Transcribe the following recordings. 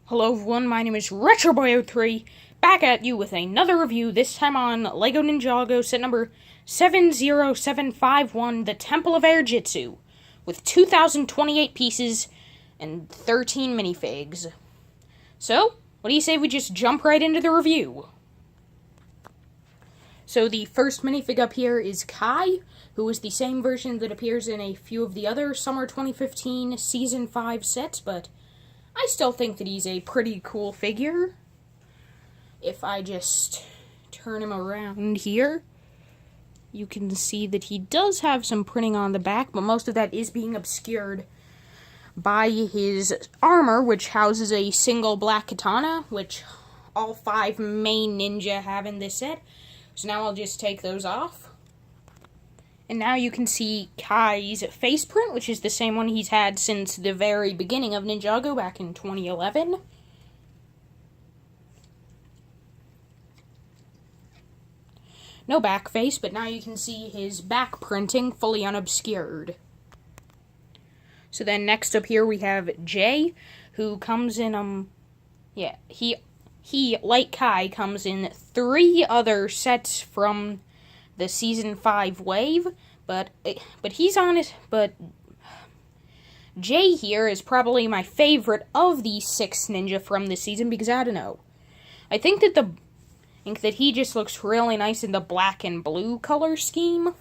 Hello everyone, my name is RetroBoy03, back at you with another review, this time on LEGO Ninjago set number 70751, the Temple of Airjitzu, with 2,028 pieces and 13 minifigs. So, what do you say we just jump right into the review? So the first minifig up here is Kai, who is the same version that appears in a few of the other Summer 2015 Season 5 sets, but I still think that he's a pretty cool figure. If I just turn him around here, you can see that he does have some printing on the back, but most of that is being obscured by his armor, which houses a single black katana, which all 5 main ninja have in this set. So now I'll just take those off. And now you can see Kai's face print, which is the same one he's had since the very beginning of Ninjago back in 2011. No back face, but now you can see his back printing fully unobscured. So then next up here we have Jay, who comes in, he, like Kai, comes in 3 other sets from the Season 5 wave, but he's on it, but Jay here is probably my favorite of the 6 ninja from this season, because I don't know. I think that he just looks really nice in the black and blue color scheme.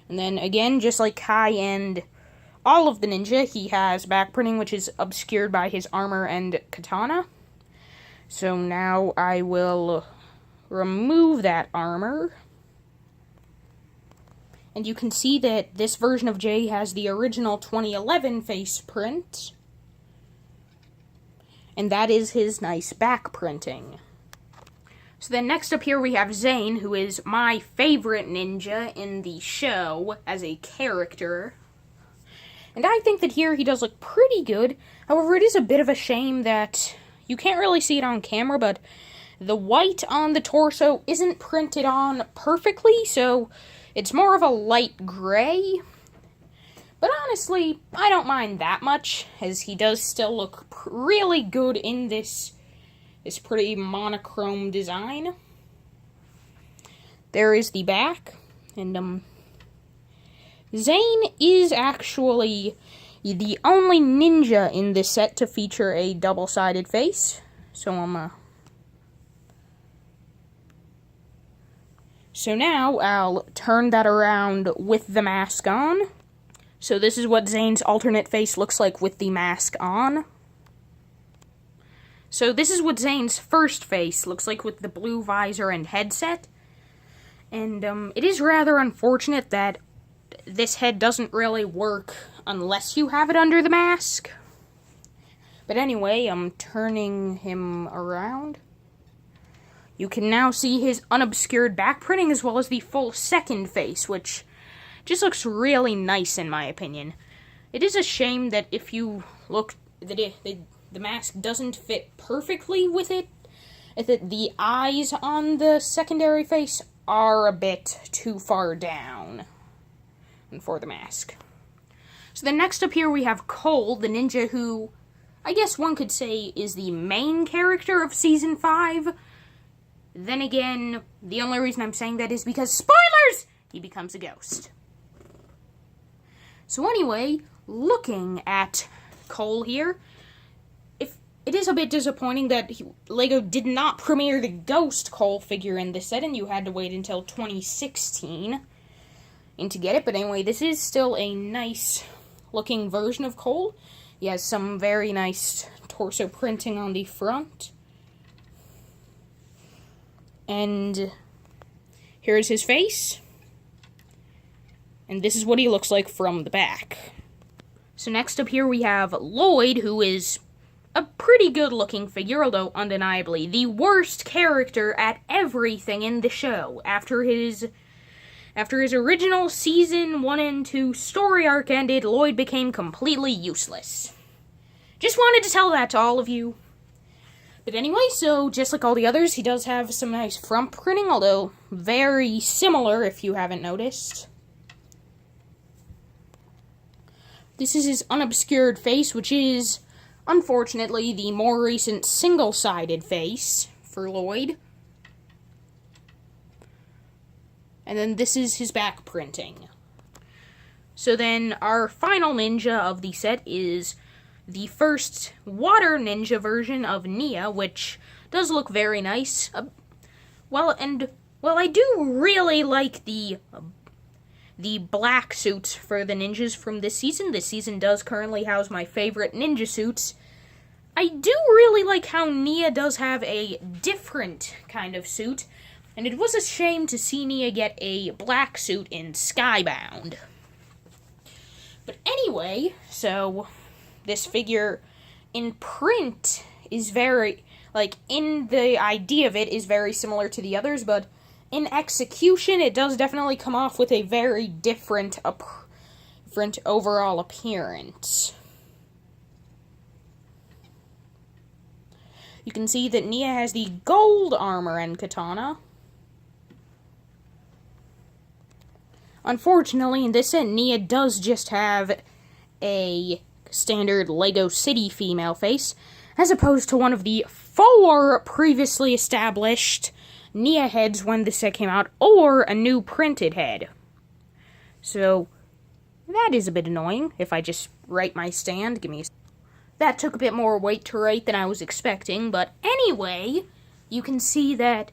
And then again, just like Kai and all of the ninja, he has back printing, which is obscured by his armor and katana. So now I will remove that armor, and you can see that this version of Jay has the original 2011 face print, and that is his nice back printing. So then next up here we have Zane, who is my favorite ninja in the show as a character, and I think that here he does look pretty good. However, it is a bit of a shame that you can't really see it on camera, but the white on the torso isn't printed on perfectly, so it's more of a light gray. But honestly, I don't mind that much, as he does still look really good in this pretty monochrome design. There is the back, and Zane is actually the only ninja in this set to feature a double-sided face, So now I'll turn that around with the mask on. So this is what Zane's alternate face looks like with the mask on. So this is what Zane's first face looks like with the blue visor and headset. And it is rather unfortunate that this head doesn't really work unless you have it under the mask. But anyway, I'm turning him around. You can now see his unobscured back printing as well as the full second face, which just looks really nice in my opinion. It is a shame that if you look, that the mask doesn't fit perfectly with it, that the eyes on the secondary face are a bit too far down for the mask. So then next up here we have Cole, the ninja who, I guess one could say, is the main character of Season 5. Then again, the only reason I'm saying that is because, spoilers! He becomes a ghost. So anyway, looking at Cole here, it is a bit disappointing that LEGO did not premiere the Ghost Cole figure in this set, and you had to wait until 2016 to get it. But anyway, this is still a nice looking version of Cole. He has some very nice torso printing on the front. And here's his face. And this is what he looks like from the back. So next up here we have Lloyd, who is a pretty good looking figure, although undeniably the worst character at everything in the show. After his original Season 1 and 2 story arc ended, Lloyd became completely useless. Just wanted to tell that to all of you. But anyway, so just like all the others, he does have some nice front printing, although very similar if you haven't noticed. This is his unobscured face, which is, unfortunately, the more recent single-sided face for Lloyd. And then this is his back printing. So then our final ninja of the set is the first water ninja version of Nia, which does look very nice. Well, I do really like the black suits for the ninjas from this season. This season does currently house my favorite ninja suits. I do really like how Nia does have a different kind of suit, and it was a shame to see Nia get a black suit in Skybound. But anyway, so this figure in print is very, in the idea of it, is very similar to the others, but in execution, it does definitely come off with a very different overall appearance. You can see that Nia has the gold armor and katana. Unfortunately, in this set, Nia does just have a standard Lego City female face, as opposed to one of the 4 previously established Nia heads when the set came out, or a new printed head. So, that is a bit annoying. If I just write my stand, that took a bit more weight to write than I was expecting, but anyway, you can see that,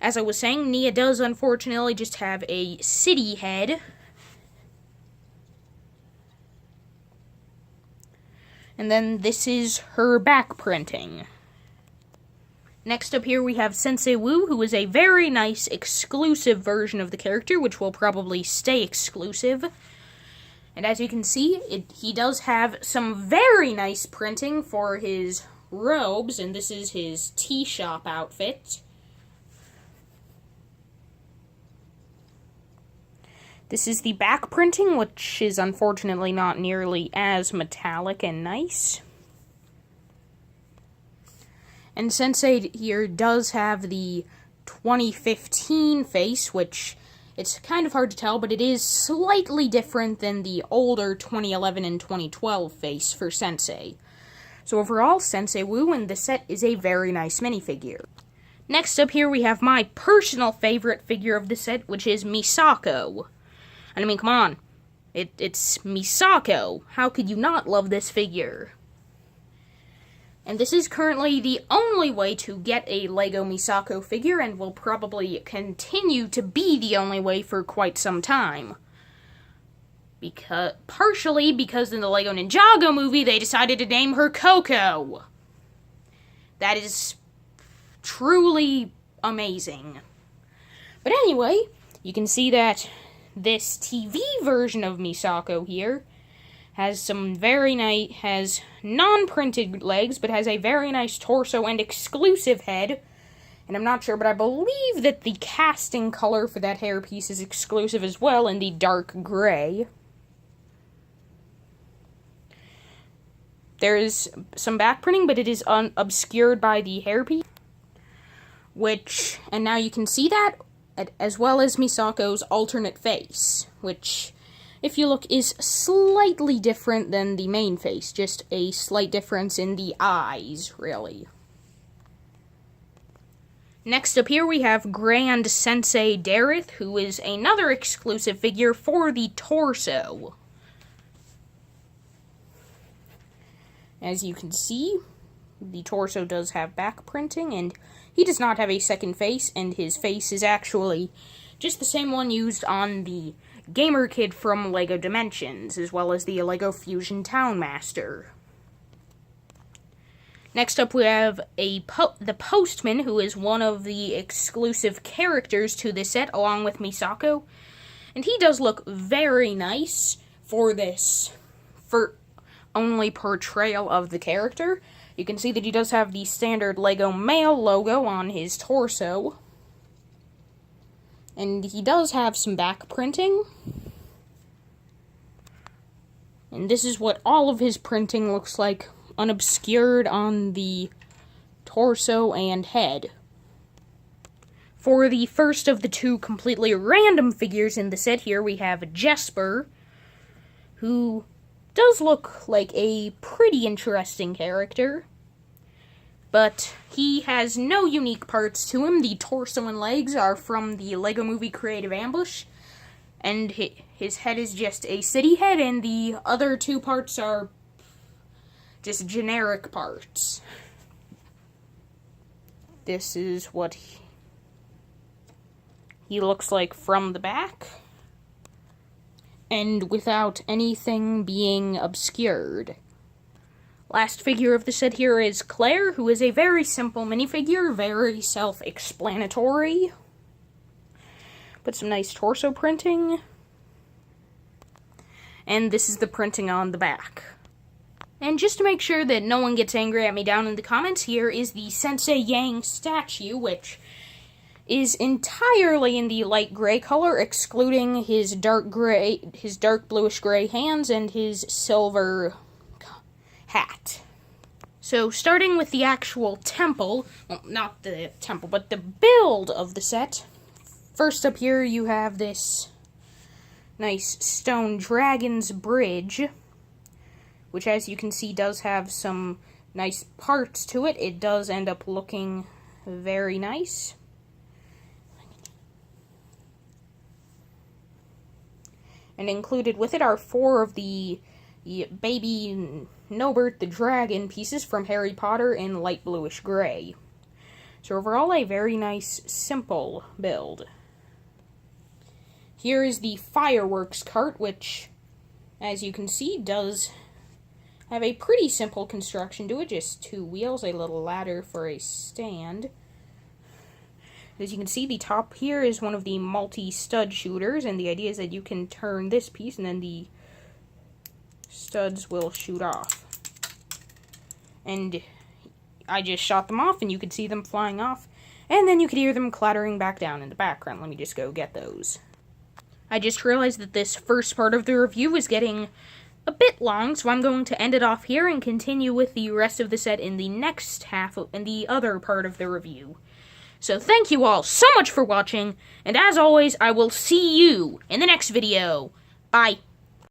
as I was saying, Nia does unfortunately just have a city head. And then this is her back printing. Next up here we have Sensei Wu, who is a very nice exclusive version of the character, which will probably stay exclusive. And as you can see, he does have some very nice printing for his robes, and this is his tea shop outfit. This is the back printing, which is unfortunately not nearly as metallic and nice. And Sensei here does have the 2015 face, which it's kind of hard to tell, but it is slightly different than the older 2011 and 2012 face for Sensei. So overall, Sensei Wu in this set is a very nice minifigure. Next up here we have my personal favorite figure of the set, which is Misako. And I mean, come on, it's Misako. How could you not love this figure? And this is currently the only way to get a Lego Misako figure, and will probably continue to be the only way for quite some time. Partially because in the Lego Ninjago movie, they decided to name her Coco. That is truly amazing. But anyway, you can see that this TV version of Misako here has some has non-printed legs, but has a very nice torso and exclusive head. And I'm not sure, but I believe that the casting color for that hairpiece is exclusive as well, in the dark gray. There is some back printing, but it is obscured by the hairpiece. And now you can see that, as well as Misako's alternate face, which, if you look, is slightly different than the main face. Just a slight difference in the eyes, really. Next up here we have Grand Sensei Dareth, who is another exclusive figure for the torso. As you can see, the torso does have back printing, and he does not have a second face, and his face is actually just the same one used on the Gamer Kid from LEGO Dimensions, as well as the LEGO Fusion Town Master. Next up we have the Postman, who is one of the exclusive characters to this set, along with Misako. And he does look very nice for this only portrayal of the character. You can see that he does have the standard LEGO male logo on his torso. And he does have some back printing. And this is what all of his printing looks like, unobscured on the torso and head. For the first of the 2 completely random figures in the set here, we have Jesper, who does look like a pretty interesting character. But he has no unique parts to him. The torso and legs are from the Lego Movie Creative Ambush. And his head is just a city head, and the other two parts are just generic parts. This is what he looks like from the back. And without anything being obscured. Last figure of the set here is Claire, who is a very simple minifigure, very self-explanatory. But some nice torso printing. And this is the printing on the back. And just to make sure that no one gets angry at me down in the comments, here is the Sensei Yang statue, which is entirely in the light gray color, excluding his dark bluish gray hands and his silver hat. So, starting with the actual temple, well, not the temple, but the build of the set. First up here, you have this nice stone dragon's bridge, which, as you can see, does have some nice parts to it. It does end up looking very nice. And included with it are 4 of the baby Nobert the Dragon pieces from Harry Potter in light bluish gray. So overall, a very nice, simple build. Here is the fireworks cart, which, as you can see, does have a pretty simple construction to it. Just 2 wheels, a little ladder for a stand. As you can see, the top here is one of the multi-stud shooters, and the idea is that you can turn this piece, and then the studs will shoot off. And I just shot them off, and you could see them flying off, and then you could hear them clattering back down in the background. Let me just go get those. I just realized that this first part of the review is getting a bit long, so I'm going to end it off here and continue with the rest of the set in the next half, in the other part of the review. So thank you all so much for watching, and as always, I will see you in the next video. Bye.